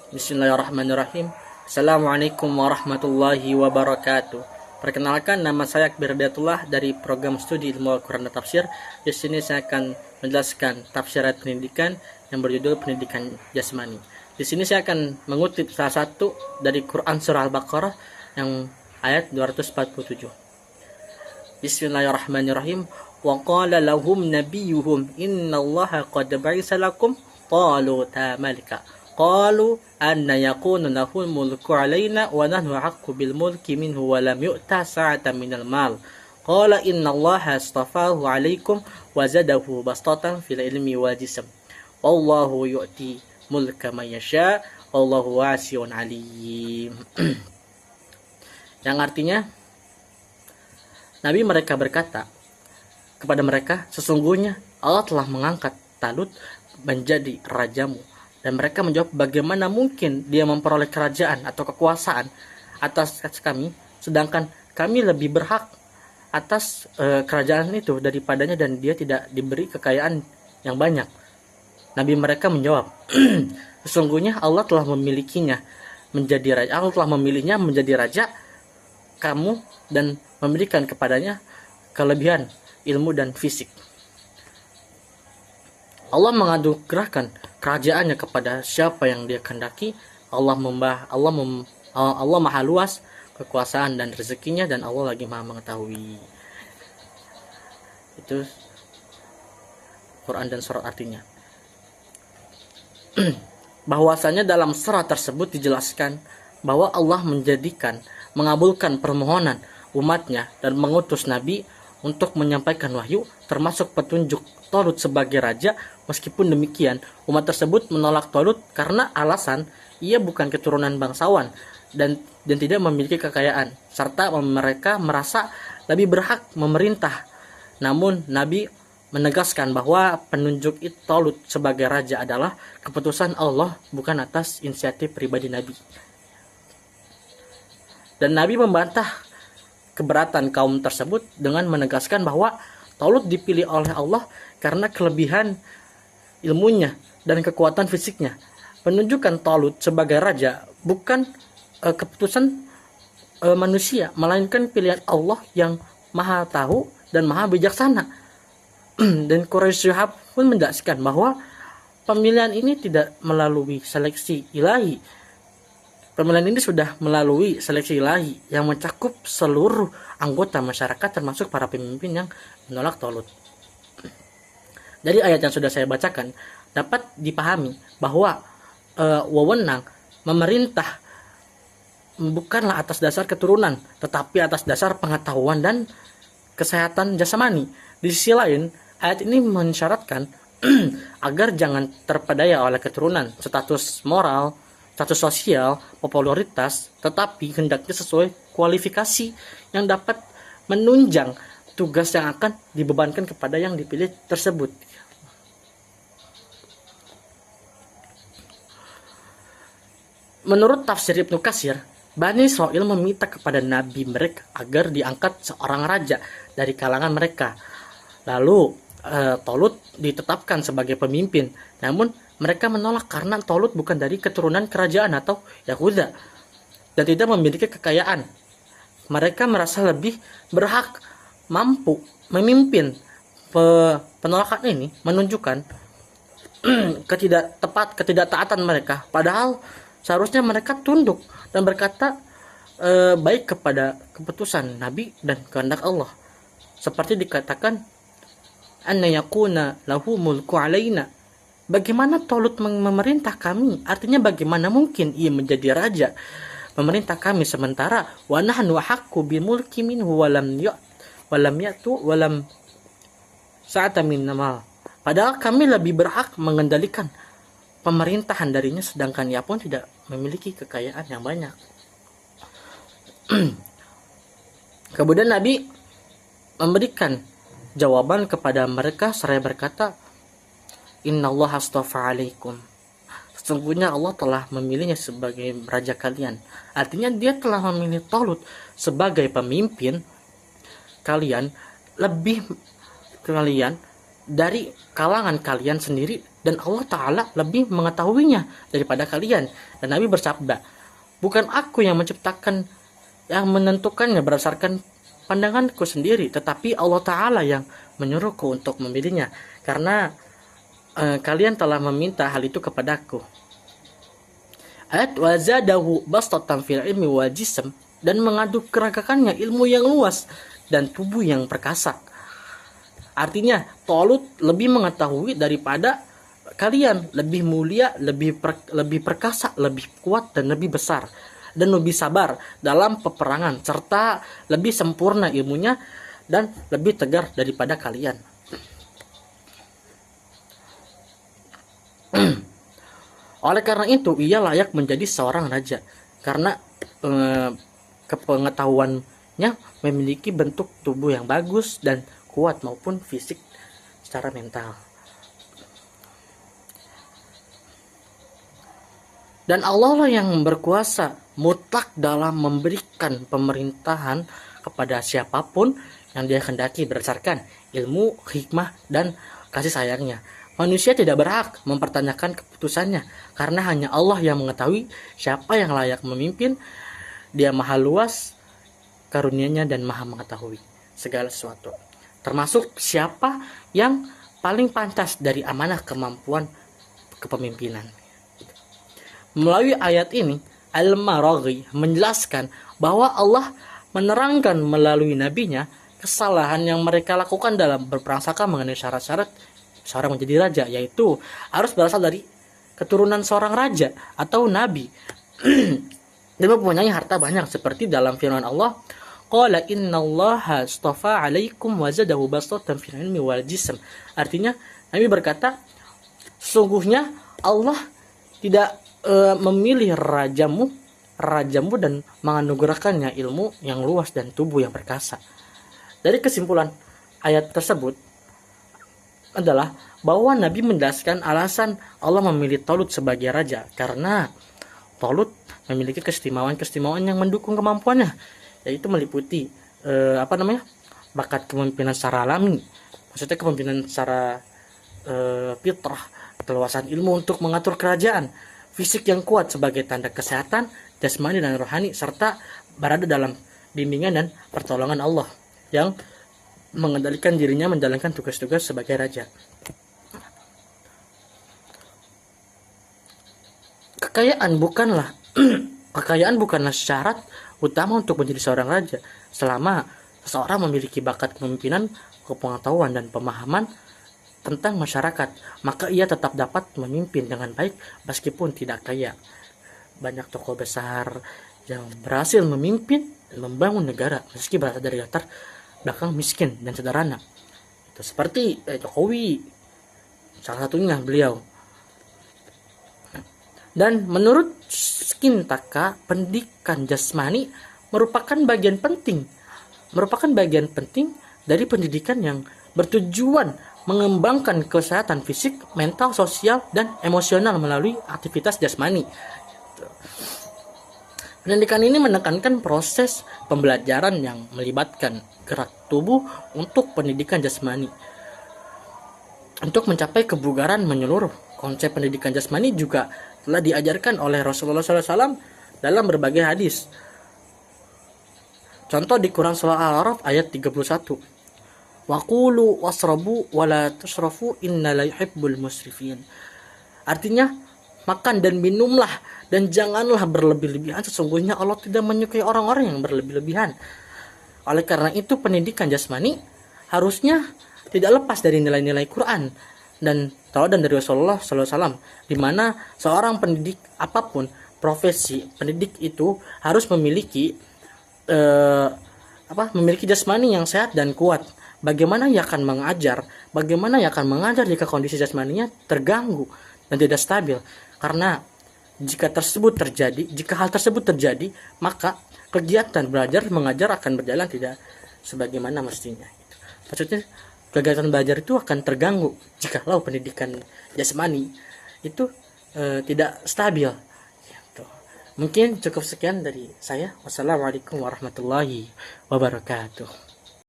Bismillahirrahmanirrahim. Assalamualaikum warahmatullahi wabarakatuh. Perkenalkan, nama saya Akbar Hidayatullah dari program studi ilmu Al-Quran dan Tafsir. Di sini saya akan menjelaskan tafsirat pendidikan yang berjudul pendidikan jasmani. Di sini saya akan mengutip salah satu dari Quran surah Al-Baqarah yang ayat 247. Bismillahirrahmanirrahim. Wa qala lahum nabiyuhum innallaha qad ba'atsa lakum taluta malika. Qalu anna yakunu lahul mulku alaina wa nahnu haqqu bil mulki minhu wa lam yu'ta sa'atan minal mal. Qala innallaha astafahu alaikum wa zadahu bastatan fil ilmi wal jism. Wallahu yu'ti mulka man yasha wallahu wasi'un alim. Yang artinya, Nabi mereka berkata kepada mereka, sesungguhnya Allah telah mengangkat Talut menjadi rajamu. Dan mereka menjawab, bagaimana mungkin dia memperoleh kerajaan atau kekuasaan atas kami, sedangkan kami lebih berhak atas kerajaan itu daripadanya dan dia tidak diberi kekayaan yang banyak. Nabi mereka menjawab, sesungguhnya Allah telah memilikinya menjadi raja, Allah telah memilihnya menjadi raja kamu dan memberikan kepadanya kelebihan ilmu dan fisik. Allah menganugerahkan kerajaannya kepada siapa yang dia kehendaki. Allah maha luas kekuasaan dan rezekinya, dan Allah lagi maha mengetahui. Itu Quran dan surat artinya. Bahwasanya dalam surat tersebut dijelaskan bahwa Allah mengabulkan permohonan umatnya dan mengutus Nabi untuk menyampaikan wahyu, termasuk petunjuk Talut sebagai raja. Meskipun demikian, umat tersebut menolak Talut karena alasan ia bukan keturunan bangsawan dan tidak memiliki kekayaan, serta mereka merasa lebih berhak memerintah. Namun Nabi menegaskan bahwa penunjuk Talut sebagai raja adalah keputusan Allah, bukan atas inisiatif pribadi Nabi. Dan Nabi membantah keberatan kaum tersebut dengan menegaskan bahwa Talut dipilih oleh Allah karena kelebihan ilmunya dan kekuatan fisiknya. Penunjukan Talut sebagai raja bukan keputusan manusia, melainkan pilihan Allah yang maha tahu dan maha bijaksana. Dan Quraisy Shihab pun menjelaskan bahwa pemilihan ini tidak melalui seleksi ilahi. Pemilihan ini sudah melalui seleksi ilahi yang mencakup seluruh anggota masyarakat, termasuk para pemimpin yang menolak Talut. Dari ayat yang sudah saya bacakan dapat dipahami bahwa wewenang memerintah bukanlah atas dasar keturunan, tetapi atas dasar pengetahuan dan kesehatan jasmani. Di sisi lain, ayat ini mensyaratkan agar jangan terpedaya oleh keturunan, status moral, status sosial, popularitas, tetapi hendaknya sesuai kualifikasi yang dapat menunjang tugas yang akan dibebankan kepada yang dipilih tersebut. Menurut tafsir Ibnu Katsir, Bani Israil meminta kepada nabi mereka agar diangkat seorang raja dari kalangan mereka. Lalu Talut ditetapkan sebagai pemimpin. Namun mereka menolak karena Talut bukan dari keturunan kerajaan atau Yahuda dan tidak memiliki kekayaan. Mereka merasa lebih berhak mampu memimpin. Penolakan ini menunjukkan ketidaktaatan mereka, padahal seharusnya mereka tunduk dan berkata baik kepada keputusan Nabi dan kehendak Allah. Seperti dikatakan, anna yakuna lahu mulku alaina. Bagaimana Talut memerintah kami? Artinya bagaimana mungkin ia menjadi raja memerintah kami, sementara wa nahnu haqqu bil mulki minhu wa lam ya'tu wa lam sa'ata min mal. Padahal kami lebih berhak mengendalikan pemerintahan darinya, sedangkan ia pun tidak memiliki kekayaan yang banyak. Kemudian Nabi memberikan jawaban kepada mereka seraya berkata, innallaha astafa alaikum. Sesungguhnya Allah telah memilihnya sebagai raja kalian. Artinya dia telah memilih Talut sebagai pemimpin kalian, lebih kalian dari kalangan kalian sendiri dan Allah Ta'ala lebih mengetahuinya daripada kalian. Dan Nabi bersabda, bukan aku yang menciptakan, yang menentukannya berdasarkan pandanganku sendiri, tetapi Allah Ta'ala yang menyuruhku untuk memilihnya, karena kalian telah meminta hal itu kepadaku. Ayat wazadahu bastatan fil ilmi wal jism, dan mengadu keragakannya ilmu yang luas dan tubuh yang perkasa. Artinya Talut lebih mengetahui daripada kalian, lebih mulia, lebih perkasa, lebih kuat dan lebih besar, dan lebih sabar dalam peperangan, serta lebih sempurna ilmunya dan lebih tegar daripada kalian. Oleh karena itu ia layak menjadi seorang raja, karena kepengetahuannya memiliki bentuk tubuh yang bagus dan kuat maupun fisik secara mental. Dan Allah lah yang berkuasa mutlak dalam memberikan pemerintahan kepada siapapun yang dia kehendaki berdasarkan ilmu, hikmah, dan kasih sayangnya. Manusia tidak berhak mempertanyakan keputusannya, karena hanya Allah yang mengetahui siapa yang layak memimpin. Dia maha luas karunia-Nya dan maha mengetahui segala sesuatu, termasuk siapa yang paling pantas dari amanah kemampuan kepemimpinan. Melalui ayat ini, Al-Maraghi menjelaskan bahwa Allah menerangkan melalui nabinya kesalahan yang mereka lakukan dalam berprasangka mengenai syarat-syarat seorang menjadi raja, yaitu harus berasal dari keturunan seorang raja atau nabi dan mempunyai harta banyak, seperti dalam firman Allah, qala innallaha astafa 'alaikum wa zadahu bastatan fil ilmi wal jism. Artinya Nabi berkata, sesungguhnya Allah tidak memilih rajamu dan menganugerahkannya ilmu yang luas dan tubuh yang perkasa. Dari kesimpulan ayat tersebut adalah bahwa Nabi menjelaskan alasan Allah memilih Talut sebagai raja, karena Talut memiliki keistimewaan yang mendukung kemampuannya, yaitu meliputi bakat kepemimpinan secara alami, maksudnya kepemimpinan secara fitrah, keluasan ilmu untuk mengatur kerajaan, fisik yang kuat sebagai tanda kesehatan jasmani dan rohani, serta berada dalam bimbingan dan pertolongan Allah yang mengendalikan dirinya menjalankan tugas-tugas sebagai raja. Kekayaan bukanlah syarat utama untuk menjadi seorang raja. Selama seseorang memiliki bakat kepemimpinan, kepengetahuan dan pemahaman tentang masyarakat, maka ia tetap dapat memimpin dengan baik meskipun tidak kaya. Banyak tokoh besar yang berhasil memimpin dan membangun negara meski berasal dari latar belakang miskin dan sederhana. Itu seperti Jokowi, salah satunya beliau. Dan menurut Skintaka, pendidikan jasmani merupakan bagian penting dari pendidikan yang bertujuan mengembangkan kesehatan fisik, mental, sosial, dan emosional melalui aktivitas jasmani. Pendidikan ini menekankan proses pembelajaran yang melibatkan gerak tubuh untuk pendidikan jasmani. Untuk mencapai kebugaran menyeluruh, konsep pendidikan jasmani juga telah diajarkan oleh Rasulullah SAW dalam berbagai hadis. Contoh di Quran Surah Al-A'raf ayat 31. Waqulu wasrabu wala tusrafu inna la yuhibbul musrifin. Artinya, makan dan minumlah dan janganlah berlebih-lebihan, sesungguhnya Allah tidak menyukai orang-orang yang berlebih-lebihan. Oleh karena itu, pendidikan jasmani harusnya tidak lepas dari nilai-nilai Quran dan tauladan dari Rasulullah SAW, di mana seorang pendidik apapun profesi pendidik itu harus memiliki jasmani yang sehat dan kuat. Bagaimana ia akan mengajar jika kondisi jasmaninya terganggu dan tidak stabil? Karena jika hal tersebut terjadi, maka kegiatan belajar mengajar akan berjalan tidak sebagaimana mestinya. Maksudnya kegiatan belajar itu akan terganggu jikalau pendidikan jasmani itu tidak stabil. Mungkin cukup sekian dari saya. Wassalamualaikum warahmatullahi wabarakatuh.